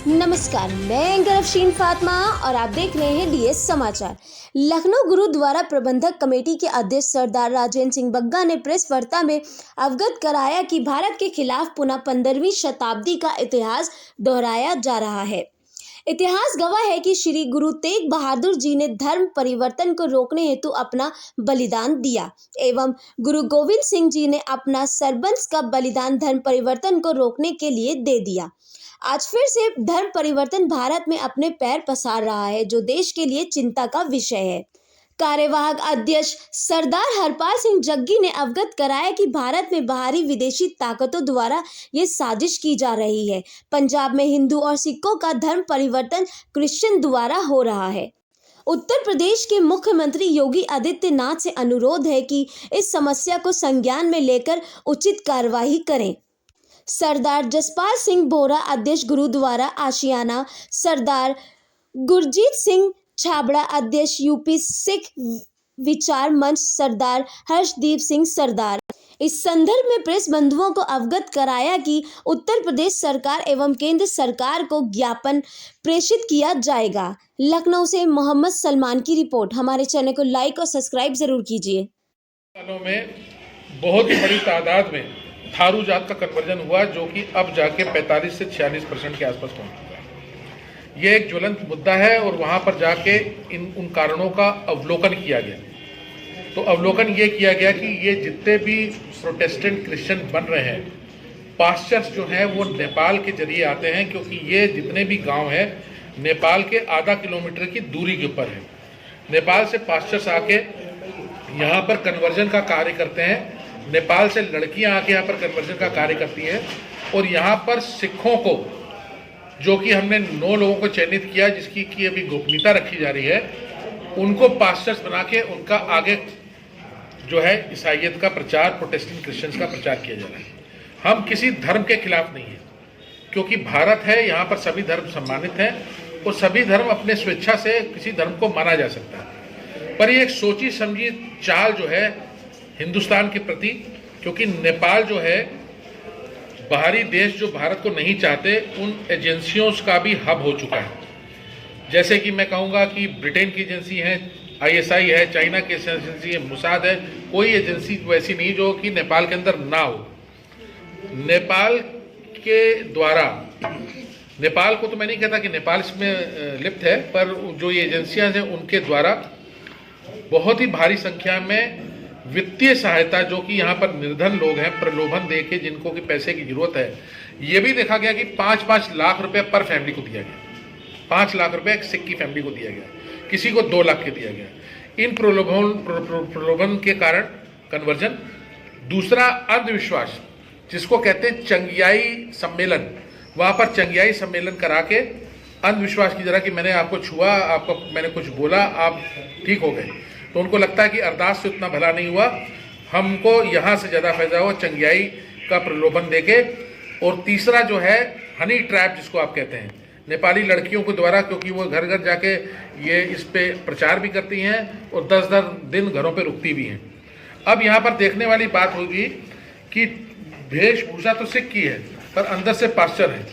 नमस्कार, मैं एंकर अफशीन फातिमा और आप देख रहे हैं डीएस समाचार। लखनऊ गुरुद्वारा प्रबंधक कमेटी के अध्यक्ष सरदार राजेंद्र सिंह बग्गा ने प्रेस वार्ता में अवगत कराया कि भारत के खिलाफ पुनः 15वीं शताब्दी का इतिहास दोहराया जा रहा है। इतिहास गवाह है कि श्री गुरु तेग बहादुर जी ने धर्म परिवर्तन को रोकने हेतु अपना बलिदान दिया एवं गुरु गोविंद सिंह जी ने अपना सरबंस का बलिदान धर्म परिवर्तन को रोकने के लिए दे दिया। आज फिर से धर्म परिवर्तन भारत में अपने पैर पसार रहा है, जो देश के लिए चिंता का विषय है। कार्यवाहक अध्यक्ष सरदार हरपाल सिंह जग्गी ने अवगत कराया कि भारत में बाहरी विदेशी ताकतों द्वारा ये साजिश की जा रही है। पंजाब में हिंदू और सिखों का धर्म परिवर्तन क्रिश्चियन द्वारा हो रहा है। उत्तर प्रदेश के मुख्यमंत्री योगी आदित्यनाथ से अनुरोध है कि इस समस्या को संज्ञान में लेकर उचित कार्यवाही करें। सरदार जसपाल सिंह बोरा अध्यक्ष गुरुद्वारा आशियाना, सरदार गुरजीत सिंह छाबड़ा अध्यक्ष यूपी सिख विचार मंच, सरदार हर्षदीप सिंह सरदार। इस संदर्भ में प्रेस बंधुओं को अवगत कराया कि उत्तर प्रदेश सरकार एवं केंद्र सरकार को ज्ञापन प्रेषित किया जाएगा। लखनऊ से मोहम्मद सलमान की रिपोर्ट। हमारे चैनल को लाइक और सब्सक्राइब जरूर कीजिए। में बहुत ही बड़ी तादाद में थारू जात का कन्वर्जन हुआ, जो कि अब जाके 45 से 46% के आसपास पहुंच चुका है। ये एक ज्वलंत मुद्दा है और वहां पर जाके उन कारणों का अवलोकन किया गया। तो अवलोकन ये किया गया कि ये जितने भी प्रोटेस्टेंट क्रिश्चियन बन रहे हैं, पास्चर्स जो हैं वो नेपाल के जरिए आते हैं, क्योंकि ये जितने भी गांव हैं नेपाल के आधा किलोमीटर की दूरी के ऊपर है। नेपाल से पास्चर्स आके यहाँ पर कन्वर्जन का कार्य करते हैं। नेपाल से लड़कियां आके यहाँ पर कन्वर्जन का कार्य करती हैं और यहाँ पर सिखों को, जो कि हमने 9 लोगों को चयनित किया, जिसकी की अभी गोपनीयता रखी जा रही है, उनको पास्टर्स बना के उनका आगे जो है ईसाइयत का प्रचार, प्रोटेस्टेंट क्रिश्चियंस का प्रचार किया जा रहा है। हम किसी धर्म के खिलाफ नहीं है, क्योंकि भारत है, यहाँ पर सभी धर्म सम्मानित हैं और सभी धर्म अपने स्वेच्छा से किसी धर्म को माना जा सकता है। पर ये एक सोची समझी चाल जो है हिंदुस्तान के प्रति, क्योंकि नेपाल जो है बाहरी देश जो भारत को नहीं चाहते, उन एजेंसियों का भी हब हो चुका है। जैसे कि मैं कहूँगा कि ब्रिटेन की एजेंसी है, ISI है, चाइना की एजेंसी है, मुसाद है, कोई एजेंसी वैसी नहीं जो कि नेपाल के अंदर ना हो। नेपाल के द्वारा, नेपाल को तो मैं नहीं कहता कि नेपाल इसमें लिप्त है, पर जो ये एजेंसियां हैं उनके द्वारा बहुत ही भारी संख्या में वित्तीय सहायता, जो कि यहाँ पर निर्धन लोग हैं, प्रलोभन देके जिनको कि पैसे की जरूरत है, ये भी देखा गया कि 5-5 लाख रुपए पर फैमिली को दिया गया। 5 लाख रुपए एक सिख की फैमिली को दिया गया, किसी को 2 लाख के दिया गया। इन प्रलोभन के कारण कन्वर्जन। दूसरा, अंधविश्वास, जिसको कहते हैं चंगियाई सम्मेलन। वहाँ पर चंगियाई सम्मेलन करा के अंधविश्वास की जरा कि मैंने आपको छुआ, आपको मैंने कुछ बोला, आप ठीक हो गए, तो उनको लगता है कि अरदास से उतना भला नहीं हुआ, हमको यहाँ से ज़्यादा फायदा हुआ, चंगियाई का प्रलोभन देके। और तीसरा जो है हनी ट्रैप, जिसको आप कहते हैं, नेपाली लड़कियों के द्वारा, क्योंकि वो घर घर जाके ये इस पे प्रचार भी करती हैं और 10-10 दिन घरों पे रुकती भी हैं। अब यहाँ पर देखने वाली बात होगी कि वेशभूषा तो सिख की है, पर अंदर से पास्चर है,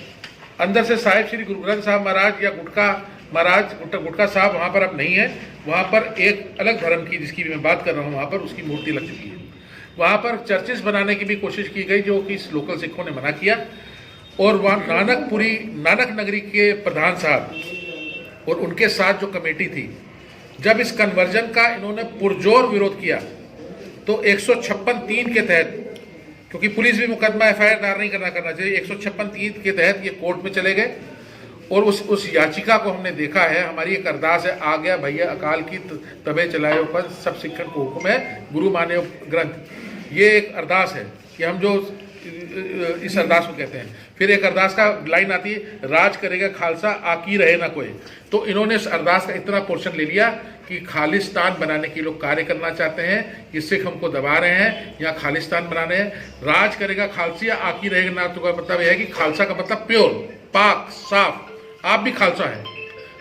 अंदर से साहिब श्री गुरु ग्रंथ साहब महाराज या गुटका महाराज, गुटका साहब वहाँ पर अब नहीं है। वहाँ पर एक अलग धर्म की, जिसकी भी मैं बात कर रहा हूँ, वहाँ पर उसकी मूर्ति लग चुकी है। वहाँ पर चर्चेस बनाने की भी कोशिश की गई, जो कि लोकल सिखों ने मना किया। और वहाँ नानक नगरी के प्रधान साहब और उनके साथ जो कमेटी थी, जब इस कन्वर्जन का इन्होंने पुरजोर विरोध किया, तो 156(3) के तहत, क्योंकि पुलिस भी मुकदमा FIR दायर नहीं करना चाहिए, 156(3) के तहत ये कोर्ट में चले गए। और उस याचिका को हमने देखा है। हमारी एक अरदास है, आ गया भैया अकाल की तबे चलाए पर, सब सिखन को हुक्म है, गुरु माने ग्रंथ। ये एक अरदास है कि हम जो इस अरदास को कहते हैं। फिर एक अरदास का लाइन आती है, राज करेगा खालसा आकी रहे ना कोई। तो इन्होंने इस अरदास का इतना पोर्शन ले लिया कि खालिस्तान बनाने के लोग कार्य करना चाहते हैं, ये सिख हमको दबा रहे हैं, यहाँ खालिस्तान बनाने हैं। राज करेगा खालसिया आकी रहेगा ना, तो का मतलब यह है कि खालसा का मतलब प्योर, पाक, साफ। आप भी खालसा है,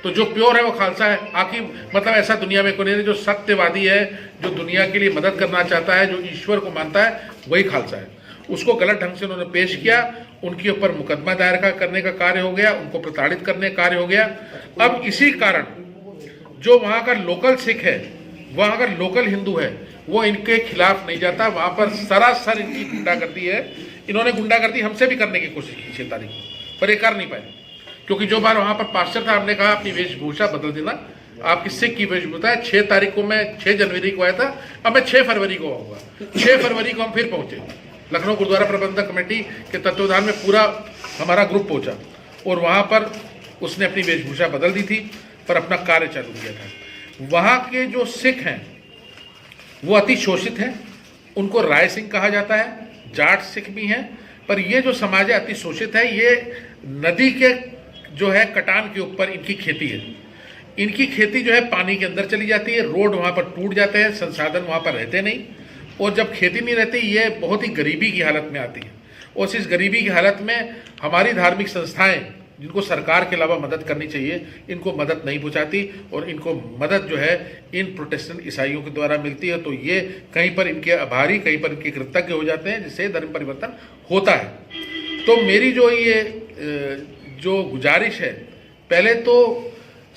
तो जो प्योर है वो खालसा है। आकी मतलब ऐसा दुनिया में कोई नहीं, जो सत्यवादी है, जो दुनिया के लिए मदद करना चाहता है, जो ईश्वर को मानता है, वही खालसा है। उसको गलत ढंग से उन्होंने पेश किया उनके ऊपर मुकदमा दायर करने का कार्य हो गया, उनको प्रताड़ित करने का कार्य हो गया। अब इसी कारण जो वहाँ का लोकल सिख है, वहाँ का लोकल हिंदू है, वो इनके खिलाफ नहीं जाता। वहाँ पर सरासर इनकी गुंडागर्दी है। इन्होंने गुंडागर्दी हमसे भी करने की कोशिश की 6 तारीख को, पर ये कर नहीं पाए, क्योंकि जो बार वहाँ पर पास्टर था, हमने कहा अपनी वेशभूषा बदल देना, आपकी सिख की वेशभूषा है। 6 तारीख को मैं 6 जनवरी को आया था, अब मैं 6 फरवरी को आऊँगा। 6 फरवरी को हम फिर पहुँचे, लखनऊ गुरुद्वारा प्रबंधक कमेटी के तत्वाधान में पूरा हमारा ग्रुप पहुँचा, और वहाँ पर उसने अपनी वेशभूषा बदल दी थी, पर अपना कार्य चालू किया था। वहाँ के जो सिख हैं वो अति शोषित हैं, उनको राय सिंह कहा जाता है, जाट सिख भी हैं, पर ये जो समाज है अति शोषित है। ये नदी के जो है कटान के ऊपर इनकी खेती है। इनकी खेती जो है पानी के अंदर चली जाती है, रोड वहाँ पर टूट जाते हैं, संसाधन वहाँ पर रहते नहीं, और जब खेती नहीं रहती ये बहुत ही गरीबी की हालत में आती है। और इस गरीबी की हालत में हमारी धार्मिक संस्थाएं, जिनको सरकार के अलावा मदद करनी चाहिए, इनको मदद नहीं पहुंचाती, और इनको मदद जो है इन प्रोटेस्टेंट ईसाइयों के द्वारा मिलती है। तो ये कहीं पर इनके आभारी, कहीं पर इनके कृतज्ञ हो जाते हैं, जिससे धर्म परिवर्तन होता है। तो मेरी जो ये जो गुजारिश है, पहले तो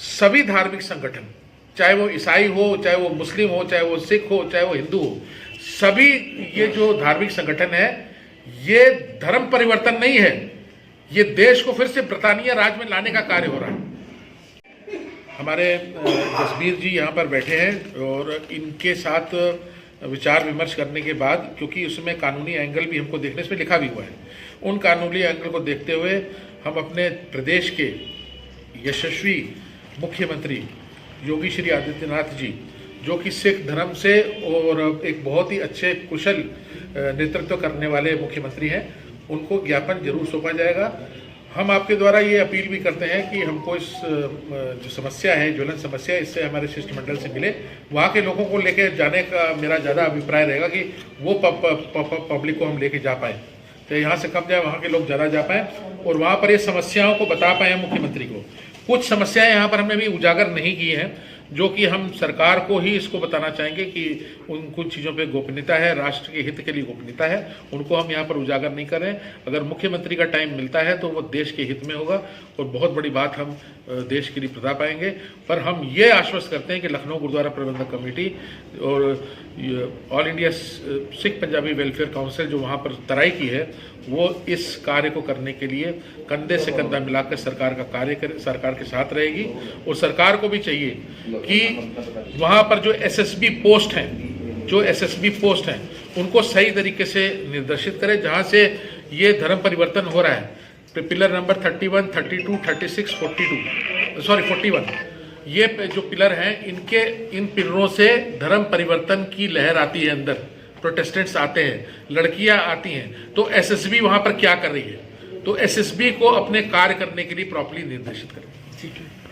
सभी धार्मिक संगठन, चाहे वो ईसाई हो, चाहे वो मुस्लिम हो, चाहे वो सिख हो, चाहे वो हिंदू हो, सभी ये जो धार्मिक संगठन है, ये धर्म परिवर्तन नहीं है, ये देश को फिर से ब्रिटानिया राज में लाने का कार्य हो रहा है। हमारे जसबीर जी यहाँ पर बैठे हैं, और इनके साथ विचार विमर्श करने के बाद, क्योंकि उसमें कानूनी एंगल भी हमको देखने, इसमें लिखा भी हुआ है, उन कानूनी एंगल को देखते हुए हम अपने प्रदेश के यशस्वी मुख्यमंत्री योगी श्री आदित्यनाथ जी, जो कि सिख धर्म से और एक बहुत ही अच्छे कुशल नेतृत्व करने वाले मुख्यमंत्री हैं, उनको ज्ञापन जरूर सौंपा जाएगा। हम आपके द्वारा ये अपील भी करते हैं कि हमको इस जो समस्या है, ज्वलन समस्या, इससे हमारे शिष्टमंडल से मिले। वहाँ के लोगों को लेके जाने का मेरा ज़्यादा अभिप्राय रहेगा कि वो पब्लिक को हम लेके जा पाएँ, तो यहाँ से कब जाए, वहाँ के लोग ज़्यादा जा पाएँ, और वहाँ पर ये समस्याओं को बता पाएँ मुख्यमंत्री को। कुछ समस्याएं यहाँ पर हमने भी उजागर नहीं की हैं, जो कि हम सरकार को ही इसको बताना चाहेंगे कि उन कुछ चीज़ों पे गोपनीयता है, राष्ट्र के हित के लिए गोपनीयता है, उनको हम यहाँ पर उजागर नहीं करें। अगर मुख्यमंत्री का टाइम मिलता है तो वो देश के हित में होगा, और बहुत बड़ी बात हम देश के लिए बता पाएंगे। पर हम ये आश्वस्त करते हैं कि लखनऊ गुरुद्वारा प्रबंधक कमेटी और all India Sikh Punjabi welfare council जो वहाँ पर तराई की है, वो इस कार्य को करने के लिए कंधे से कंधा मिलाकर सरकार का कार्य करे, सरकार के साथ रहेगी। और सरकार को भी चाहिए कि वहाँ पर जो एसएसबी पोस्ट हैं, उनको सही तरीके से निर्देशित करे, जहाँ से ये धर्म परिवर्तन हो रहा है। पिलर नंबर 31, 32, 36, 41, ये जो पिलर हैं, इन पिलरों से धर्म परिवर्तन की लहर आती है, अंदर प्रोटेस्टेंट्स आते हैं, लड़कियां आती हैं, तो एसएसबी वहां पर क्या कर रही है, तो एसएसबी को अपने कार्य करने के लिए प्रॉपर्ली निर्देशित करें।